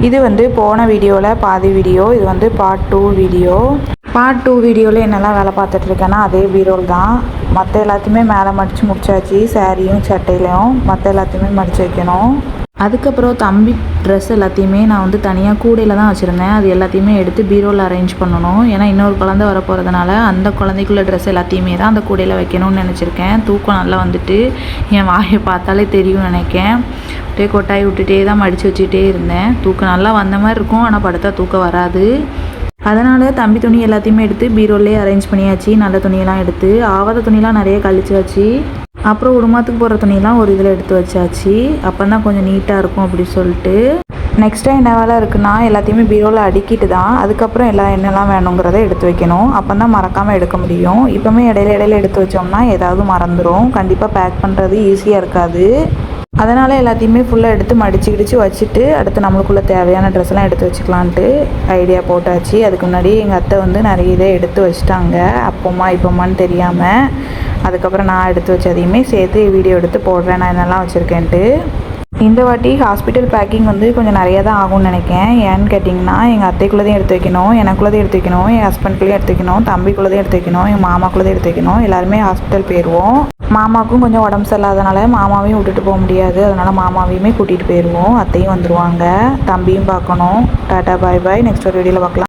இது வந்து போன வீடியோவில் பாதி வீடியோ, இது வந்து பார்ட் 2 வீடியோ. பார்ட் 2 வீடியோவில் என்னெல்லாம் வேலை பார்த்துட்ருக்கேன்னா அதே பீரோல் தான். மற்ற எல்லாத்தையுமே மேலே மடித்து முடிச்சாச்சு. சாரியும் சட்டையிலையும் மற்ற எல்லாத்தையுமே மடித்து வைக்கணும். அதுக்கப்புறம் தம்பி ட்ரெஸ் எல்லாத்தையுமே நான் வந்து தனியாக கூடையில் தான் வச்சுருந்தேன். அது எல்லாத்தையுமே எடுத்து பீரோவில் அரேஞ்ச் பண்ணணும். ஏன்னா இன்னொரு குழந்தை வர போகிறதுனால அந்த குழந்தைக்குள்ள ட்ரெஸ் எல்லாத்தையுமே தான் அந்த கூடையில் வைக்கணும்னு நினச்சிருக்கேன். தூக்கம் நல்லா வந்துட்டு என் வாயை பார்த்தாலே தெரியும் நினைக்கேன். அப்படியே கொட்டாய் விட்டுட்டே தான் மடித்து வச்சுக்கிட்டே இருந்தேன். தூக்கம் நல்லா வந்த மாதிரி இருக்கும், ஆனால் படுத்தா தூக்கம் வராது. அதனால் தம்பி துணி எல்லாத்தையுமே எடுத்து பீரோல்லே அரேஞ்ச் பண்ணியாச்சு. நல்ல துணியெல்லாம் எடுத்து ஆவாத துணியெலாம் நிறைய கழிச்சு வச்சு, அப்புறம் உடுமாத்துக்கு போடுற துணியெல்லாம் ஒரு இதில் எடுத்து வச்சாச்சு. அப்போ தான் கொஞ்சம் நீட்டாக இருக்கும் அப்படி சொல்லிட்டு. நெக்ஸ்ட்டாக என்ன வேலை இருக்குன்னா எல்லாத்தையுமே பீரோவில் அடுக்கிட்டு தான் அதுக்கப்புறம் என்னெல்லாம் வேணுங்கிறத எடுத்து வைக்கணும். அப்போ தான் மறக்காமல் எடுக்க முடியும். இப்போவுமே இடையில எடுத்து வச்சோம்னா ஏதாவது மறந்துடும். கண்டிப்பாக பேக் பண்ணுறது ஈஸியாக இருக்காது. அதனால் எல்லாத்தையுமே ஃபுல்லாக எடுத்து மடிச்சு வச்சுட்டு அடுத்து நம்மளுக்குள்ளே தேவையான ட்ரெஸ்லாம் எடுத்து வச்சுக்கலான்ட்டு ஐடியா போட்டாச்சு. அதுக்கு முன்னாடி எங்கள் அத்தை வந்து நிறைய இதை எடுத்து வச்சுட்டாங்க, இப்போம்மான்னு தெரியாமல். அதுக்கப்புறம் நான் எடுத்து வச்சதையுமே சேர்த்து வீடியோ எடுத்து போடுறேன் நான் என்னெல்லாம் வச்சுருக்கேன்ட்டு. இந்த வாட்டி ஹாஸ்பிட்டல் பேக்கிங் வந்து கொஞ்சம் நிறையா தான் ஆகும்னு நினைக்கிறேன். ஏன்னு கேட்டிங்கன்னா எங்கள் அத்தைக்குள்ளதையும் எடுத்து வைக்கணும், எனக்குள்ளதையும் எடுத்து வைக்கணும், என் ஹஸ்பண்ட்குள்ளேயும் எடுத்து வைக்கணும், தம்பிக்குள்ளதையும் எடுத்து வைக்கணும், எங்கள் மாமாக்குள்ளதையும் எடுத்து வைக்கணும். எல்லாருமே ஹாஸ்பிட்டல் போயிடுவோம். மாமாவுக்கும் கொஞ்சம் உடம்பு சரியில்லாதனால மாமாவையும் விட்டுட்டு போக முடியாது. அதனால் மாமாவையுமே கூட்டிகிட்டு போயிடுவோம். அத்தையும் வந்துடுவாங்க. தம்பியும் பார்க்கணும். டாட்டா பாய் பாய். நெக்ஸ்ட் ஒரு வீடியோவில் பார்க்கலாம்.